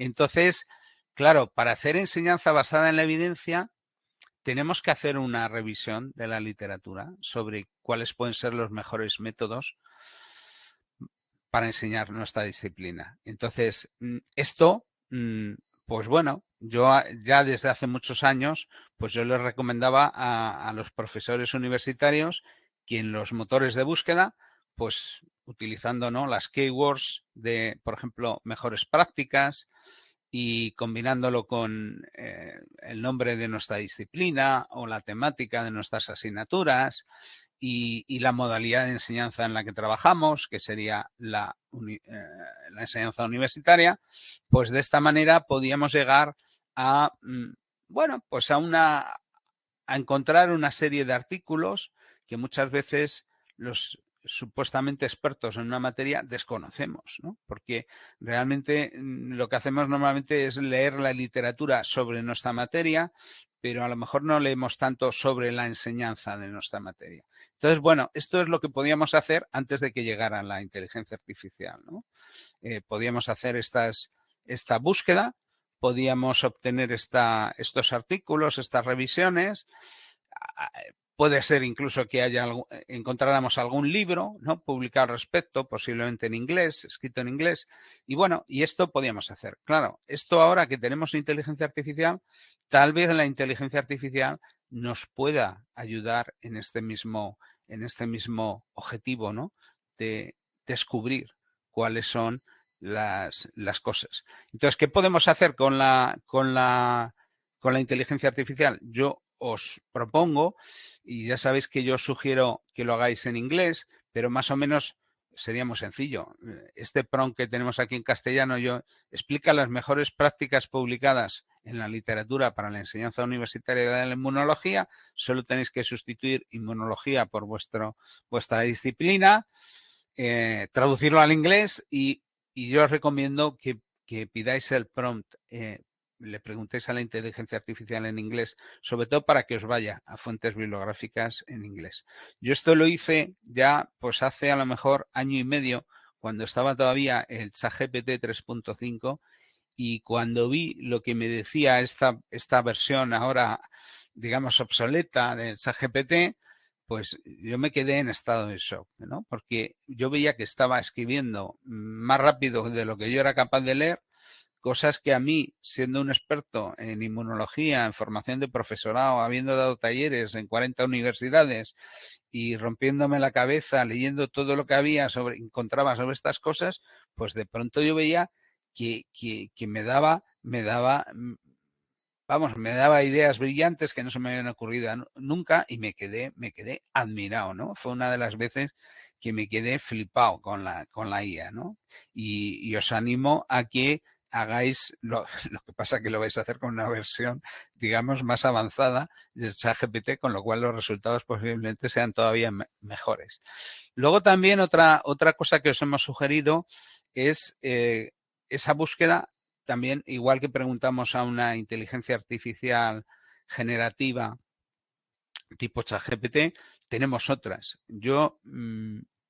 Entonces, claro, para hacer enseñanza basada en la evidencia, tenemos que hacer una revisión de la literatura sobre cuáles pueden ser los mejores métodos para enseñar nuestra disciplina. Entonces, esto, pues bueno, yo ya desde hace muchos años, pues yo les recomendaba a los profesores universitarios que en los motores de búsqueda, pues utilizando, ¿no?, las keywords de, por ejemplo, mejores prácticas y combinándolo con el nombre de nuestra disciplina o la temática de nuestras asignaturas y la modalidad de enseñanza en la que trabajamos, que sería la enseñanza universitaria, pues de esta manera podíamos llegar a, bueno, pues a encontrar una serie de artículos que muchas veces los supuestamente expertos en una materia desconocemos, ¿no? Porque realmente lo que hacemos normalmente es leer la literatura sobre nuestra materia, pero a lo mejor no leemos tanto sobre la enseñanza de nuestra materia. Entonces, bueno, esto es lo que podíamos hacer antes de que llegara la inteligencia artificial, ¿no? Podíamos hacer esta búsqueda, podíamos obtener estos artículos, estas revisiones. Puede ser incluso que encontráramos algún libro, ¿no?, publicado al respecto, posiblemente en inglés, escrito en inglés. Y bueno, y esto podíamos hacer. Claro, esto ahora que tenemos inteligencia artificial, tal vez la inteligencia artificial nos pueda ayudar en este mismo objetivo, ¿no?, de descubrir cuáles son las cosas. Entonces, ¿qué podemos hacer con la inteligencia artificial? Yo os propongo, y ya sabéis que yo sugiero que lo hagáis en inglés, pero más o menos sería muy sencillo. Este prompt que tenemos aquí en castellano explica las mejores prácticas publicadas en la literatura para la enseñanza universitaria de la inmunología. Solo tenéis que sustituir inmunología por vuestra disciplina, traducirlo al inglés y yo os recomiendo que pidáis el prompt, le preguntéis a la inteligencia artificial en inglés, sobre todo para que os vaya a fuentes bibliográficas en inglés. Yo esto lo hice ya pues hace a lo mejor año y medio, cuando estaba todavía el ChatGPT 3.5, y cuando vi lo que me decía esta versión ahora, digamos, obsoleta del ChatGPT, pues yo me quedé en estado de shock, ¿no? Porque yo veía que estaba escribiendo más rápido de lo que yo era capaz de leer, cosas que a mí, siendo un experto en inmunología, en formación de profesorado, habiendo dado talleres en 40 universidades y rompiéndome la cabeza, leyendo todo lo que encontraba sobre estas cosas, pues de pronto yo veía que me daba ideas brillantes que no se me habían ocurrido nunca y me quedé admirado, ¿no? Fue una de las veces que me quedé flipado con la IA, ¿no? Y os animo a que hagáis lo que pasa que lo vais a hacer con una versión, digamos, más avanzada del ChatGPT, con lo cual los resultados posiblemente sean todavía mejores. Luego también otra cosa que os hemos sugerido es esa búsqueda. También, igual que preguntamos a una inteligencia artificial generativa tipo ChatGPT, tenemos otras.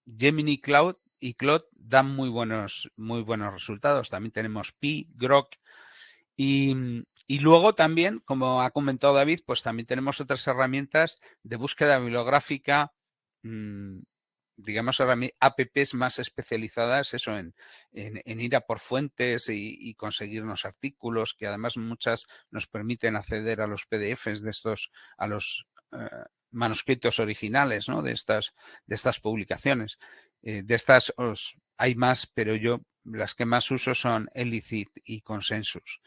Gemini Cloud y Claude dan muy buenos resultados. También tenemos Pi, Grok y luego también, como ha comentado David, pues también tenemos otras herramientas de búsqueda bibliográfica, digamos, apps más especializadas en ir a por fuentes y conseguirnos artículos, que además muchas nos permiten acceder a los PDFs a los manuscritos originales, ¿no?, de estas publicaciones. Hay más, pero yo las que más uso son Elicit y Consensus.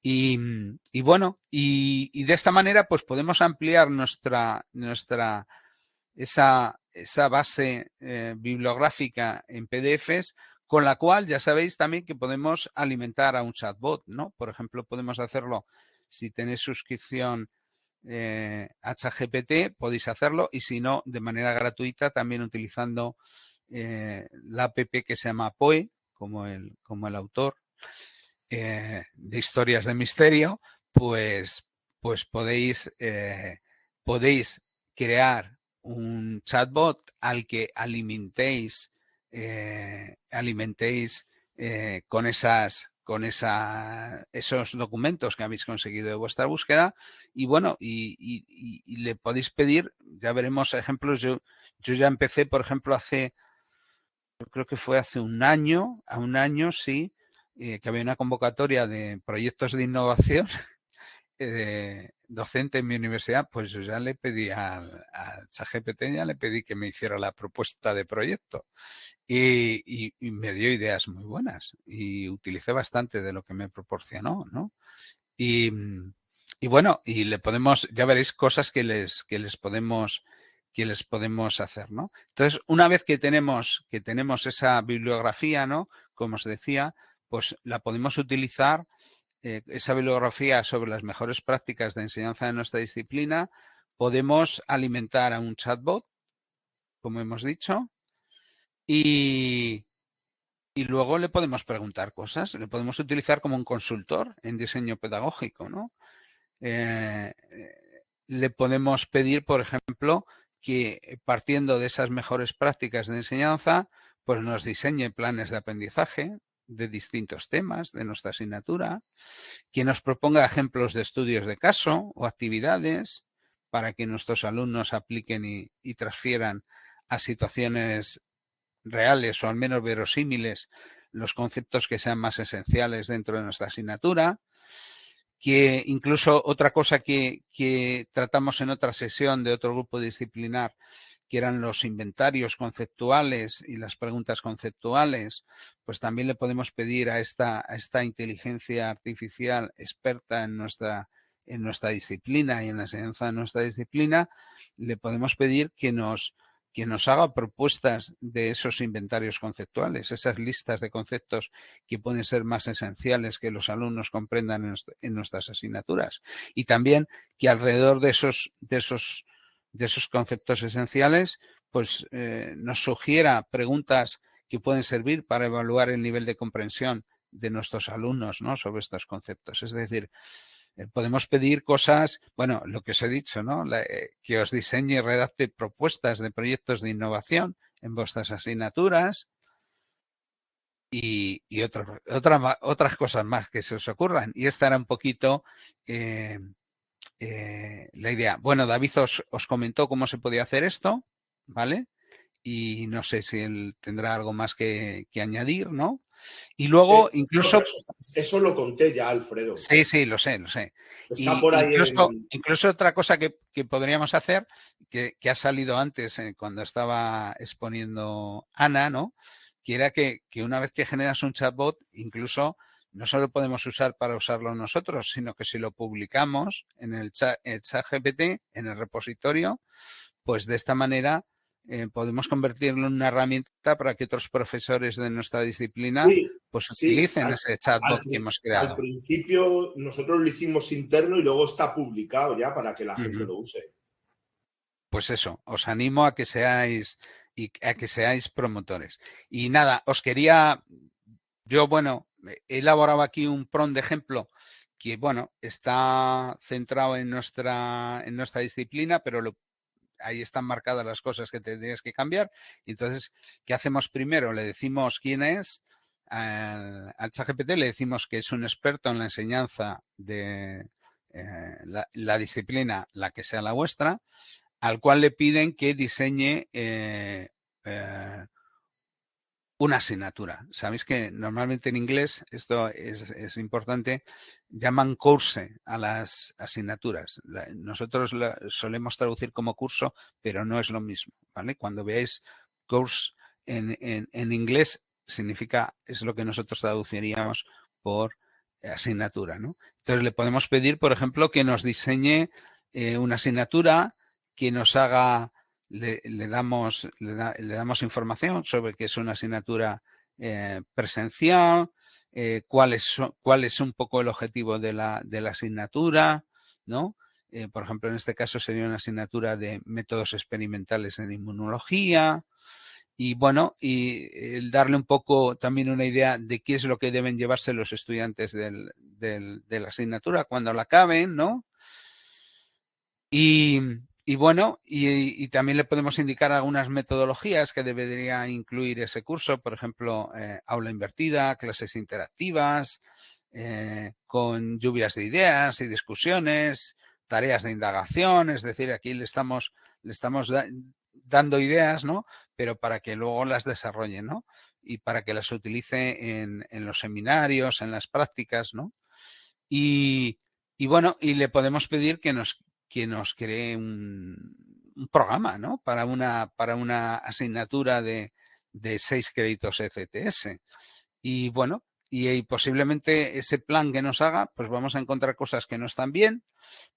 Y bueno, y de esta manera pues podemos ampliar esa base bibliográfica en PDFs, con la cual ya sabéis también que podemos alimentar a un chatbot, ¿no? Por ejemplo, podemos hacerlo si tenéis suscripción a ChatGPT, podéis hacerlo, y si no, de manera gratuita, también utilizando la app que se llama Poe, como el autor de historias de misterio, pues podéis crear un chatbot al que alimentéis con esas con esos documentos que habéis conseguido de vuestra búsqueda y bueno, y le podéis pedir, ya veremos ejemplos. Yo ya empecé, por ejemplo, yo creo que fue hace un año, sí, que había una convocatoria de proyectos de innovación docente en mi universidad, pues yo ya le pedí al ChatGPT, ya le pedí que me hiciera la propuesta de proyecto y me dio ideas muy buenas y utilicé bastante de lo que me proporcionó, ¿no? Y, y bueno, y le podemos, ya veréis cosas que les podemos hacer, ¿no? Entonces, una vez que tenemos esa bibliografía, ¿no? Como os decía, pues la podemos utilizar esa bibliografía sobre las mejores prácticas de enseñanza de nuestra disciplina. Podemos alimentar a un chatbot, como hemos dicho, y luego le podemos preguntar cosas. Le podemos utilizar como un consultor en diseño pedagógico, ¿no? Le podemos pedir, por ejemplo, que partiendo de esas mejores prácticas de enseñanza, pues nos diseñe planes de aprendizaje de distintos temas de nuestra asignatura, que nos proponga ejemplos de estudios de caso o actividades para que nuestros alumnos apliquen y transfieran a situaciones reales o al menos verosímiles los conceptos que sean más esenciales dentro de nuestra asignatura. Que incluso otra cosa que tratamos en otra sesión de otro grupo disciplinar, que eran los inventarios conceptuales y las preguntas conceptuales, pues también le podemos pedir a esta inteligencia artificial experta en nuestra disciplina y en la enseñanza de nuestra disciplina, le podemos pedir que nos haga propuestas de esos inventarios conceptuales, esas listas de conceptos que pueden ser más esenciales que los alumnos comprendan en nuestras asignaturas. Y también que alrededor de esos conceptos esenciales, pues nos sugiera preguntas que pueden servir para evaluar el nivel de comprensión de nuestros alumnos, ¿no? Sobre estos conceptos. Es decir, podemos pedir cosas, bueno, lo que os he dicho, ¿no? Que os diseñe y redacte propuestas de proyectos de innovación en vuestras asignaturas y otras cosas más que se os ocurran. Y esta era un poquito la idea. Bueno, David os comentó cómo se podía hacer esto, ¿vale? Y no sé si él tendrá algo más que añadir, ¿no? Y luego, No, incluso... pero eso lo conté ya, Alfredo. Sí, lo sé. Está Y por ahí incluso otra cosa que podríamos hacer, que ha salido antes cuando estaba exponiendo Ana, ¿no? Que era que una vez que generas un chatbot, incluso no solo podemos usar para usarlo nosotros, sino que si lo publicamos en el chat GPT, en el repositorio, pues de esta manera podemos convertirlo en una herramienta para que otros profesores de nuestra disciplina Sí, pues sí. utilicen ese chatbot que hemos Al creado. principio nosotros lo hicimos interno y luego está publicado ya para que la gente lo use. Pues eso, os animo a que seáis promotores. Y nada, yo he elaborado aquí un prompt de ejemplo que bueno, está centrado en nuestra disciplina, pero ahí están marcadas las cosas que tendrías que cambiar. Y entonces, ¿qué hacemos primero? Le decimos quién es. Al ChatGPT le decimos que es un experto en la enseñanza de la disciplina, la que sea la vuestra, al cual le piden que diseñe una asignatura. Sabéis que normalmente en inglés, esto es importante, llaman course a las asignaturas. Nosotros solemos traducir como curso, pero no es lo mismo, ¿vale? Cuando veáis course en inglés, es lo que nosotros traduciríamos por asignatura, ¿no? Entonces le podemos pedir, por ejemplo, que nos diseñe una asignatura, que nos haga le damos información sobre que es una asignatura presencial, cuál es un poco el objetivo de la asignatura, ¿no? Por ejemplo, en este caso sería una asignatura de métodos experimentales en inmunología. Y bueno, y el darle un poco también una idea de qué es lo que deben llevarse los estudiantes de la asignatura cuando la acaben, ¿no? Y, Y bueno, y también le podemos indicar algunas metodologías que debería incluir ese curso, por ejemplo, aula invertida, clases interactivas, con lluvias de ideas y discusiones, tareas de indagación, es decir, aquí le estamos dando ideas, ¿no? Pero para que luego las desarrolle, ¿no? Y para que las utilice en los seminarios, en las prácticas, ¿no? Y, y bueno, y le podemos pedir que nos cree un programa, ¿no? Para una asignatura de 6 créditos ECTS. Y bueno, y posiblemente ese plan que nos haga, pues vamos a encontrar cosas que no están bien,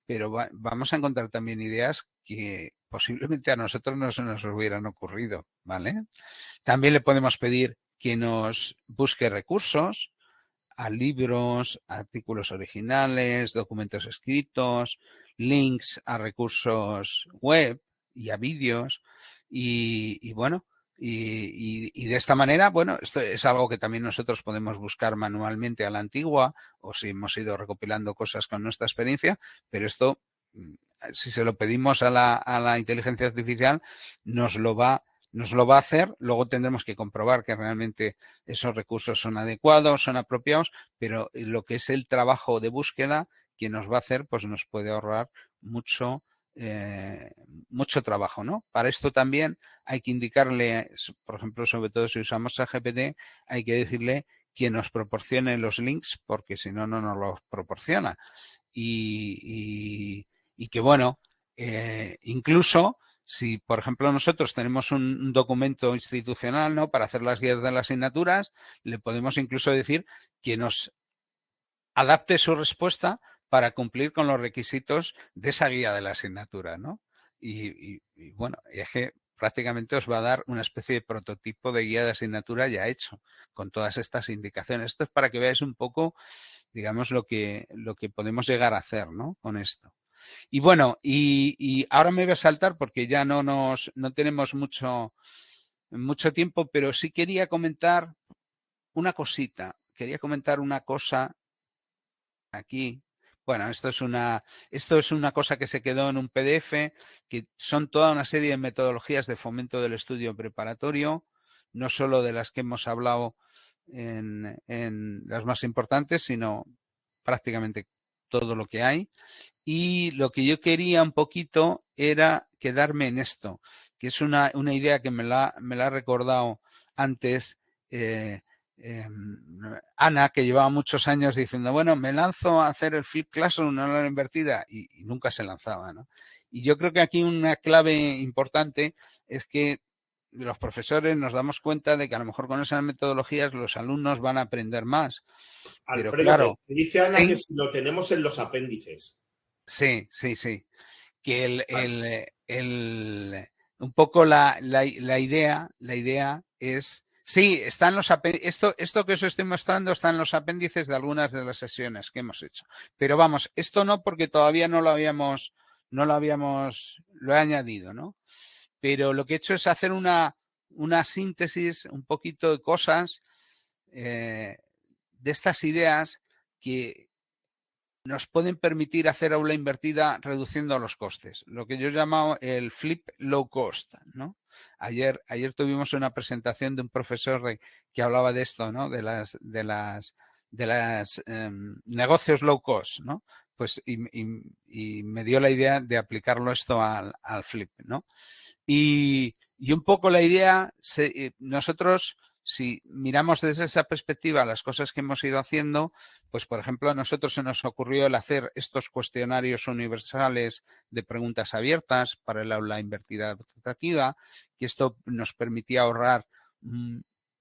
pero vamos a encontrar también ideas que posiblemente a nosotros no se nos hubieran ocurrido, ¿vale? También le podemos pedir que nos busque recursos a libros, artículos originales, documentos escritos, links a recursos web y a vídeos y bueno, y de esta manera, bueno, esto es algo que también nosotros podemos buscar manualmente a la antigua o si hemos ido recopilando cosas con nuestra experiencia, pero esto, si se lo pedimos a la inteligencia artificial, nos lo va a hacer, luego tendremos que comprobar que realmente esos recursos son adecuados, son apropiados, pero lo que es el trabajo de búsqueda que nos va a hacer, pues nos puede ahorrar mucho, mucho trabajo, ¿no? Para esto también hay que indicarle, por ejemplo, sobre todo si usamos a GPT, hay que decirle que nos proporcione los links, porque si no, no nos los proporciona. Y que, bueno, incluso si, por ejemplo, nosotros tenemos un documento institucional, ¿no? Para hacer las guías de las asignaturas, le podemos incluso decir que nos adapte su respuesta para cumplir con los requisitos de esa guía de la asignatura, ¿no? Y bueno, es que prácticamente os va a dar una especie de prototipo de guía de asignatura ya hecho, con todas estas indicaciones. Esto es para que veáis un poco, digamos, lo que podemos llegar a hacer, ¿no? Con esto. Y bueno, y ahora me voy a saltar porque ya no tenemos mucho tiempo, pero sí quería comentar una cosita. Quería comentar una cosa aquí. Bueno, esto es una cosa que se quedó en un PDF, que son toda una serie de metodologías de fomento del estudio preparatorio, no solo de las que hemos hablado en las más importantes, sino prácticamente todo lo que hay. Y lo que yo quería un poquito era quedarme en esto, que es una idea que me la ha recordado antes Ana, que llevaba muchos años diciendo, bueno, me lanzo a hacer el flip classroom, una aula invertida, y nunca se lanzaba, ¿no? Y yo creo que aquí una clave importante es que los profesores nos damos cuenta de que a lo mejor con esas metodologías los alumnos van a aprender más. Pero Alfredo, claro, te dice Ana que sí, si lo tenemos en los apéndices. sí, sí, sí. Que Vale. un poco la idea es, sí, están los esto que os estoy mostrando está en los apéndices de algunas de las sesiones que hemos hecho. Pero vamos, esto no porque todavía lo he añadido, ¿no? Pero lo que he hecho es hacer una síntesis, un poquito de cosas de estas ideas que nos pueden permitir hacer aula invertida reduciendo los costes, lo que yo llamo el flip low cost, ¿no? Ayer tuvimos una presentación de un profesor que hablaba de esto, ¿no? De las negocios low cost, ¿no? Pues y me dio la idea de aplicarlo esto al flip, ¿no? Y un poco la idea, nosotros, si miramos desde esa perspectiva las cosas que hemos ido haciendo, pues por ejemplo a nosotros se nos ocurrió el hacer estos cuestionarios universales de preguntas abiertas para el aula invertida adaptativa, que esto nos permitía ahorrar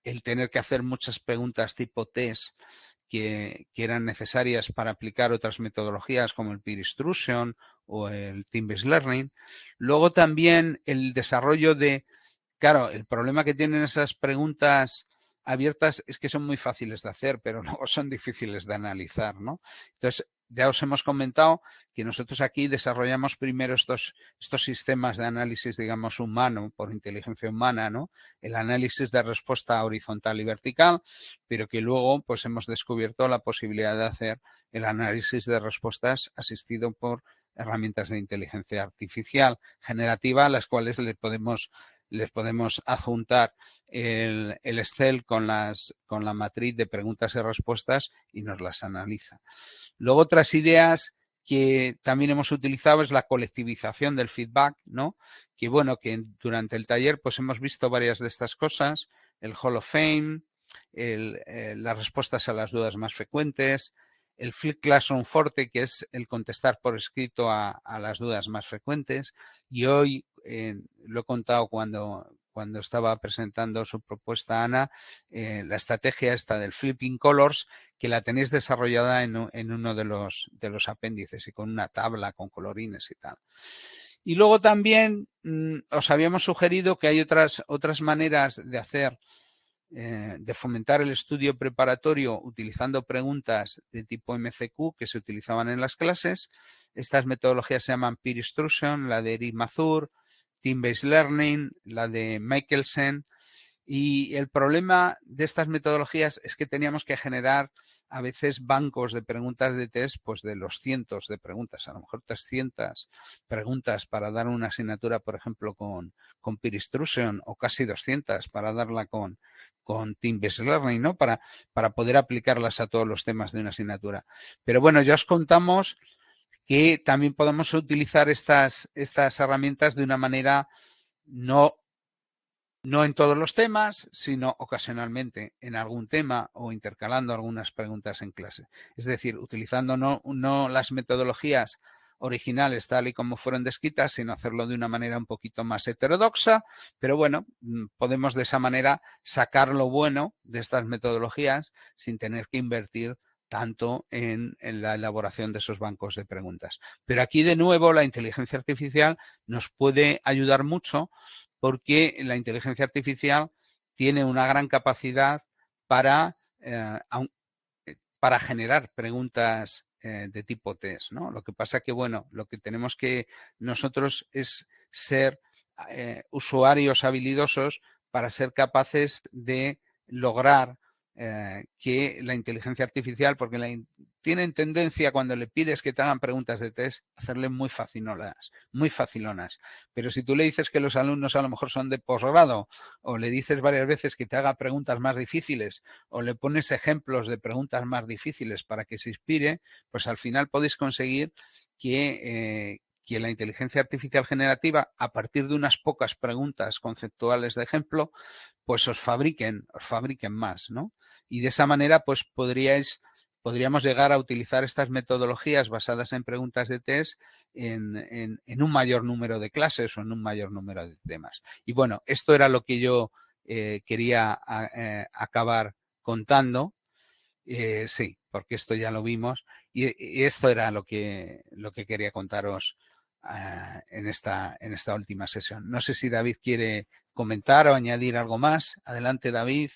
el tener que hacer muchas preguntas tipo test que eran necesarias para aplicar otras metodologías como el peer instruction o el team-based learning. Luego también el desarrollo de, claro, el problema que tienen esas preguntas abiertas es que son muy fáciles de hacer, pero luego son difíciles de analizar, ¿no? Entonces, ya os hemos comentado que nosotros aquí desarrollamos primero estos sistemas de análisis, digamos, humano, por inteligencia humana, ¿no? El análisis de respuesta horizontal y vertical, pero que luego, pues, hemos descubierto la posibilidad de hacer el análisis de respuestas asistido por herramientas de inteligencia artificial generativa, a las cuales les podemos adjuntar el Excel con la matriz de preguntas y respuestas y nos las analiza. Luego, otras ideas que también hemos utilizado es la colectivización del feedback, ¿no? Que bueno, que durante el taller pues hemos visto varias de estas cosas, el Hall of Fame, las respuestas a las dudas más frecuentes, el Flip Classroom Forte, que es el contestar por escrito a las dudas más frecuentes. Y hoy lo he contado cuando estaba presentando su propuesta Ana, la estrategia esta del Flipping Colors, que la tenéis desarrollada en uno de los apéndices y con una tabla con colorines y tal. Y luego también os habíamos sugerido que hay otras maneras de hacer, de fomentar el estudio preparatorio utilizando preguntas de tipo MCQ que se utilizaban en las clases. Estas metodologías se llaman Peer Instruction, la de Eric Mazur, Team-Based Learning, la de Michelsen. Y el problema de estas metodologías es que teníamos que generar a veces bancos de preguntas de test, pues de los cientos de preguntas, a lo mejor 300 preguntas para dar una asignatura, por ejemplo, con Peer Instruction, o casi 200 para darla con Team-Based Learning, ¿no? Para poder aplicarlas a todos los temas de una asignatura. Pero bueno, ya os contamos que también podemos utilizar estas herramientas de una manera no en todos los temas, sino ocasionalmente en algún tema o intercalando algunas preguntas en clase. Es decir, utilizando no las metodologías originales tal y como fueron descritas, sino hacerlo de una manera un poquito más heterodoxa, pero bueno, podemos de esa manera sacar lo bueno de estas metodologías sin tener que invertir tanto en la elaboración de esos bancos de preguntas. Pero aquí, de nuevo, la inteligencia artificial nos puede ayudar mucho, porque la inteligencia artificial tiene una gran capacidad para generar preguntas de tipo test, ¿no? Lo que pasa que, bueno, lo que tenemos que nosotros es ser usuarios habilidosos para ser capaces de lograr que la inteligencia artificial, porque tienen tendencia, cuando le pides que te hagan preguntas de test, hacerle muy facilonas. Pero si tú le dices que los alumnos a lo mejor son de posgrado, o le dices varias veces que te haga preguntas más difíciles, o le pones ejemplos de preguntas más difíciles para que se inspire, pues al final podéis conseguir que la inteligencia artificial generativa, a partir de unas pocas preguntas conceptuales de ejemplo, pues os fabriquen más, ¿no? Y de esa manera, pues podríamos llegar a utilizar estas metodologías basadas en preguntas de test en un mayor número de clases o en un mayor número de temas. Y bueno, esto era lo que yo quería acabar contando. Sí, porque esto ya lo vimos y esto era lo que quería contaros en esta última sesión. No sé si David quiere comentar o añadir algo más. Adelante, David.